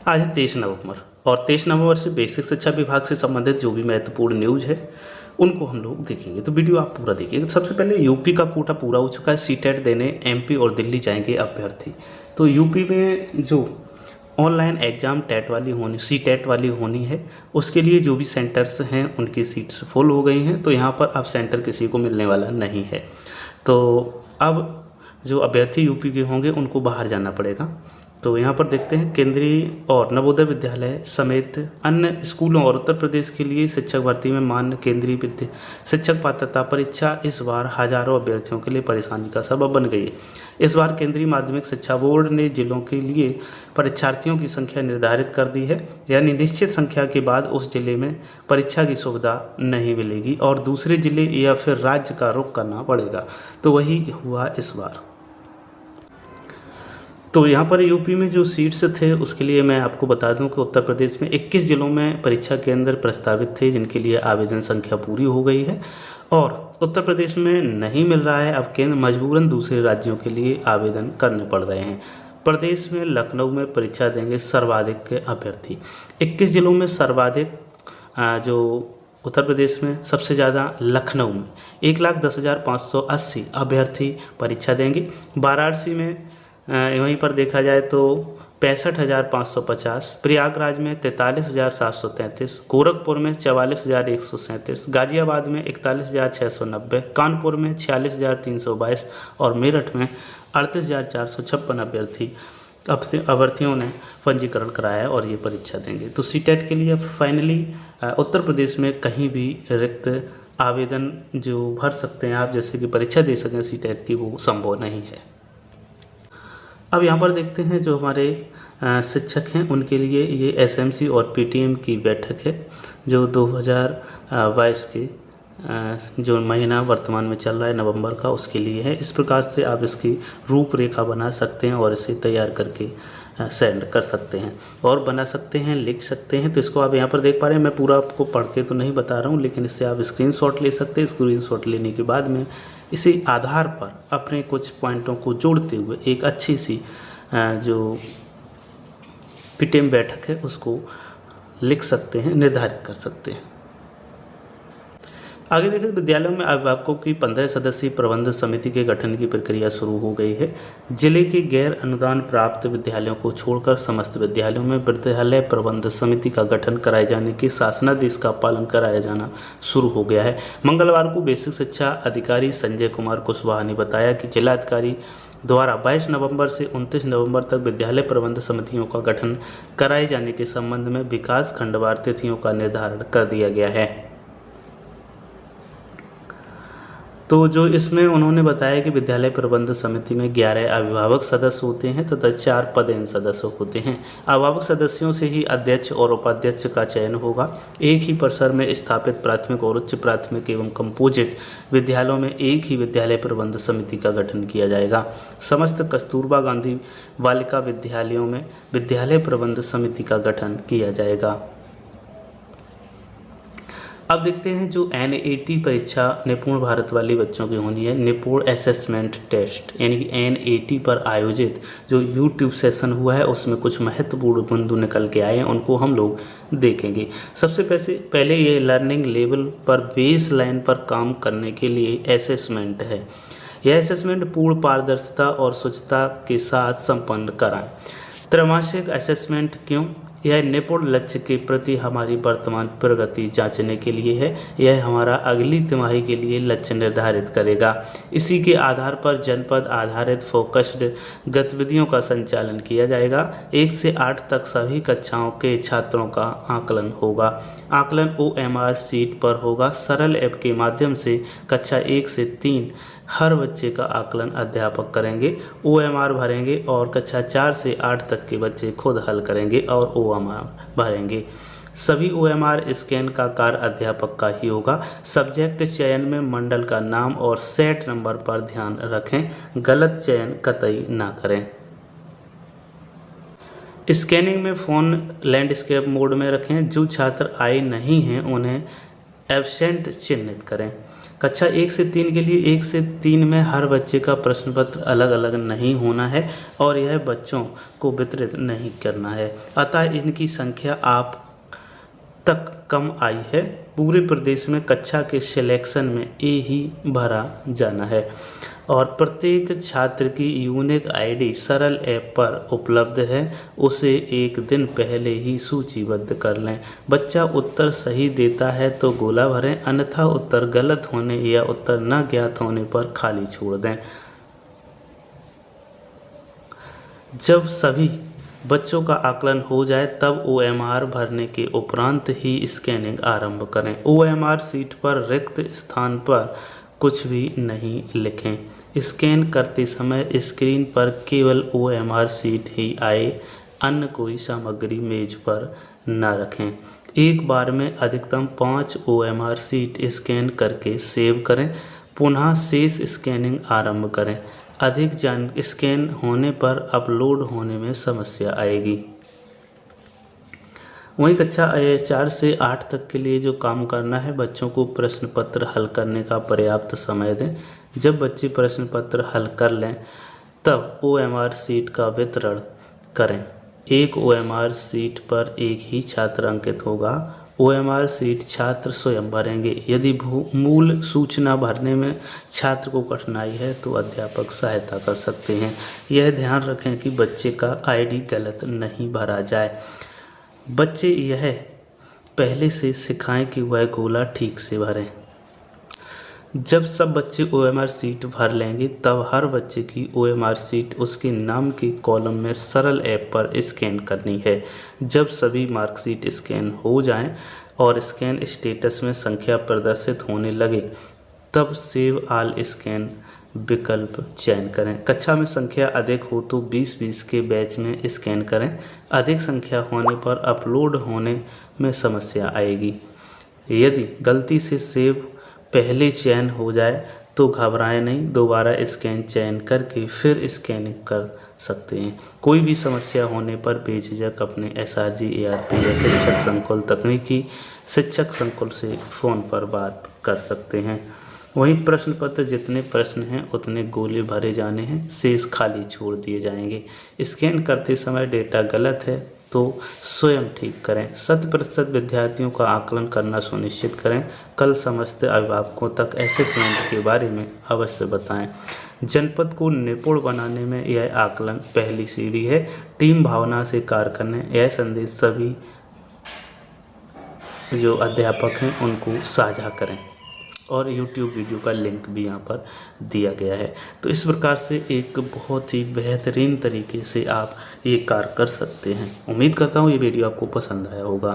आज है 23 नवंबर और 23 नवंबर से बेसिक शिक्षा विभाग से संबंधित जो भी महत्वपूर्ण न्यूज़ है उनको हम लोग देखेंगे, तो वीडियो आप पूरा देखिएगा। सबसे पहले यूपी का कोटा पूरा हो चुका है, सीटेट देने एमपी और दिल्ली जाएंगे अभ्यर्थी। तो यूपी में जो ऑनलाइन एग्ज़ाम टेट वाली होनी, सीटेट वाली होनी है, उसके लिए जो भी सेंटर्स हैं उनकी सीट्स फुल हो गई हैं, तो यहाँ पर अब सेंटर किसी को मिलने वाला नहीं है। तो अब जो अभ्यर्थी यूपी के होंगे उनको बाहर जाना पड़ेगा। तो यहाँ पर देखते हैं, केंद्रीय और नवोदय विद्यालय समेत अन्य स्कूलों और उत्तर प्रदेश के लिए शिक्षक भर्ती में मान्य केंद्रीय शिक्षक पात्रता परीक्षा इस बार हजारों अभ्यर्थियों के लिए परेशानी का सबब बन गई है। इस बार केंद्रीय माध्यमिक शिक्षा बोर्ड ने जिलों के लिए परीक्षार्थियों की संख्या निर्धारित कर दी है, यानी निश्चित संख्या के बाद उस जिले में परीक्षा की सुविधा नहीं मिलेगी और दूसरे जिले या फिर राज्य का रुख करना पड़ेगा। तो वही हुआ इस बार। तो यहाँ पर यूपी में जो सीट्स थे उसके लिए मैं आपको बता दूं कि उत्तर प्रदेश में 21 जिलों में परीक्षा केंद्र प्रस्तावित थे, जिनके लिए आवेदन संख्या पूरी हो गई है और उत्तर प्रदेश में नहीं मिल रहा है अब केंद्र, मजबूरन दूसरे राज्यों के लिए आवेदन करने पड़ रहे हैं। प्रदेश में लखनऊ में परीक्षा देंगे सर्वाधिक अभ्यर्थी। 21 जिलों में सर्वाधिक जो उत्तर प्रदेश में सबसे ज़्यादा लखनऊ में 1,10,580 अभ्यर्थी परीक्षा देंगे। वाराणसी में वहीं पर देखा जाए तो 65,550, प्रयागराज में 43,733, गोरखपुर में 44,137, गाजियाबाद में 41,690, कानपुर में 46,322 और मेरठ में 38,456 अभ्यर्थियों ने पंजीकरण कराया है और ये परीक्षा देंगे। तो सीटेट के लिए फाइनली उत्तर प्रदेश में कहीं भी रिक्त आवेदन जो भर सकते हैं आप, जैसे कि परीक्षा दे सकें सीटेट की, वो संभव नहीं है। अब यहाँ पर देखते हैं जो हमारे शिक्षक हैं उनके लिए ये एसएमसी और पीटीएम की बैठक है जो 2022 के जो महीना वर्तमान में चल रहा है नवंबर का, उसके लिए है। इस प्रकार से आप इसकी रूपरेखा बना सकते हैं और इसे तैयार करके सेंड कर सकते हैं और बना सकते हैं, लिख सकते हैं। तो इसको आप यहाँ पर देख पा रहे हैं, मैं पूरा आपको पढ़ के तो नहीं बता रहा हूँ, लेकिन इससे आप स्क्रीनशॉट ले सकते हैं। स्क्रीनशॉट लेने के बाद में इसी आधार पर अपने कुछ पॉइंटों को जोड़ते हुए एक अच्छी सी जो पीटीएम बैठक है उसको लिख सकते हैं, निर्धारित कर सकते हैं। आगे देखिए, विद्यालयों में अभिभावकों की 15 सदस्यीय प्रबंध समिति के गठन की प्रक्रिया शुरू हो गई है। जिले के गैर अनुदान प्राप्त विद्यालयों को छोड़कर समस्त विद्यालयों में विद्यालय प्रबंध समिति का गठन कराए जाने के शासनादेश का पालन कराया जाना शुरू हो गया है। मंगलवार को बेसिक शिक्षा अधिकारी संजय कुमार कुशवाहा ने बताया कि जिलाधिकारी द्वारा 22 नवंबर से 29 नवंबर तक विद्यालय प्रबंध समितियों का गठन कराए जाने के संबंध में विकास खंडवार तिथियों का निर्धारण कर दिया गया है। तो जो इसमें उन्होंने बताया कि विद्यालय प्रबंध समिति में 11 अभिभावक सदस्य होते हैं तथा 4 पदेन सदस्य होते हैं। अभिभावक सदस्यों से ही अध्यक्ष और उपाध्यक्ष का चयन होगा। एक ही परिसर में स्थापित प्राथमिक और उच्च प्राथमिक एवं कंपोजिट विद्यालयों में एक ही विद्यालय प्रबंध समिति का गठन किया जाएगा। समस्त कस्तूरबा गांधी बालिका विद्यालयों में विद्यालय प्रबंध समिति का गठन किया जाएगा। अब देखते हैं जो NAT परीक्षा निपुण भारत वाले बच्चों की होनी है, निपुण असेसमेंट टेस्ट यानी कि NAT पर आयोजित जो YouTube सेशन हुआ है उसमें कुछ महत्वपूर्ण बिंदु निकल के आए हैं, उनको हम लोग देखेंगे। सबसे पहले ये लर्निंग लेवल पर बेस लाइन पर काम करने के लिए असेसमेंट है। यह असेसमेंट पूर्ण पारदर्शिता और स्वच्छता के साथ संपन्न कराएं। त्रैमासिक असेसमेंट क्यों? यह निपुण लक्ष्य के प्रति हमारी वर्तमान प्रगति जांचने के लिए है। यह हमारा अगली तिमाही के लिए लक्ष्य निर्धारित करेगा। इसी के आधार पर जनपद आधारित फोकस्ड गतिविधियों का संचालन किया जाएगा। 1 से 8 तक सभी कक्षाओं के छात्रों का आकलन होगा। आकलन OMR शीट पर होगा। सरल ऐप के माध्यम से कक्षा 1 से 3 हर बच्चे का आकलन अध्यापक करेंगे, OMR भरेंगे और कक्षा 4 से 8 तक के बच्चे खुद हल करेंगे और OMR भरेंगे। सभी OMR स्कैन का कार्य अध्यापक का ही होगा। सब्जेक्ट चयन में मंडल का नाम और सेट नंबर पर ध्यान रखें, गलत चयन कतई ना करें। स्कैनिंग में फ़ोन लैंडस्केप मोड में रखें। जो छात्र आए नहीं हैं उन्हें एब्सेंट चिन्हित करें। कक्षा 1 से 3 के लिए 1 से 3 में हर बच्चे का प्रश्न पत्र अलग अलग नहीं होना है और यह बच्चों को वितरित नहीं करना है, अतः इनकी संख्या आप तक कम आई है। पूरे प्रदेश में कक्षा के सिलेक्शन में ए ही भरा जाना है और प्रत्येक छात्र की यूनिक आईडी सरल ऐप पर उपलब्ध है, उसे एक दिन पहले ही सूचीबद्ध कर लें। बच्चा उत्तर सही देता है तो गोला भरें, अन्यथा उत्तर गलत होने या उत्तर न ज्ञात होने पर खाली छोड़ दें। जब सभी बच्चों का आकलन हो जाए तब OMR भरने के उपरांत ही स्कैनिंग आरंभ करें। OMR सीट पर रिक्त स्थान पर कुछ भी नहीं लिखें। स्कैन करते समय स्क्रीन पर केवल OMR सीट ही आए, अन्य कोई सामग्री मेज पर न रखें। एक बार में अधिकतम 5 OMR सीट स्कैन करके सेव करें, पुनः शेष स्कैनिंग आरंभ करें। अधिक स्कैन होने पर अपलोड होने में समस्या आएगी। वहीं कक्षा 4 से 8 तक के लिए जो काम करना है, बच्चों को प्रश्न पत्र हल करने का पर्याप्त समय दें। जब बच्चे प्रश्न पत्र हल कर लें तब OMR सीट का वितरण करें। एक OMR सीट पर एक ही छात्र अंकित होगा। OMR सीट छात्र स्वयं भरेंगे। यदि मूल सूचना भरने में छात्र को कठिनाई है तो अध्यापक सहायता कर सकते हैं। यह ध्यान रखें कि बच्चे का आईडी गलत नहीं भरा जाए। बच्चे यह पहले से सिखाएं कि वह गोला ठीक से भरें। जब सब बच्चे OMR सीट भर लेंगे तब हर बच्चे की OMR सीट उसके नाम के कॉलम में सरल ऐप पर स्कैन करनी है। जब सभी मार्कशीट स्कैन हो जाएं और स्कैन स्टेटस में संख्या प्रदर्शित होने लगे तब सेव ऑल स्कैन विकल्प चयन करें। कक्षा में संख्या अधिक हो तो 20-20 के बैच में स्कैन करें। अधिक संख्या होने पर अपलोड होने में समस्या आएगी। यदि गलती से सेव पहले चयन हो जाए तो घबराएं नहीं, दोबारा स्कैन चयन करके फिर स्कैनिंग कर सकते हैं। कोई भी समस्या होने पर बेझिझक अपने SRG ARP या शिक्षक संकुल तकनीकी शिक्षक संकुल से फ़ोन पर बात कर सकते हैं। वहीं प्रश्न पत्र जितने प्रश्न हैं उतने गोले भरे जाने हैं, शेष खाली छोड़ दिए जाएंगे। स्कैन करते समय डेटा गलत है तो स्वयं ठीक करें। 100% विद्यार्थियों का आकलन करना सुनिश्चित करें। कल समस्त अभिभावकों तक असेसमेंट के बारे में अवश्य बताएं। जनपद को निपुण बनाने में यह आकलन पहली सीढ़ी है। टीम भावना से कार्य करने यह संदेश सभी जो अध्यापक हैं उनको साझा करें और YouTube वीडियो का लिंक भी यहाँ पर दिया गया है। तो इस प्रकार से एक बहुत ही बेहतरीन तरीके से आप ये कार्य कर सकते हैं। उम्मीद करता हूँ ये वीडियो आपको पसंद आया होगा।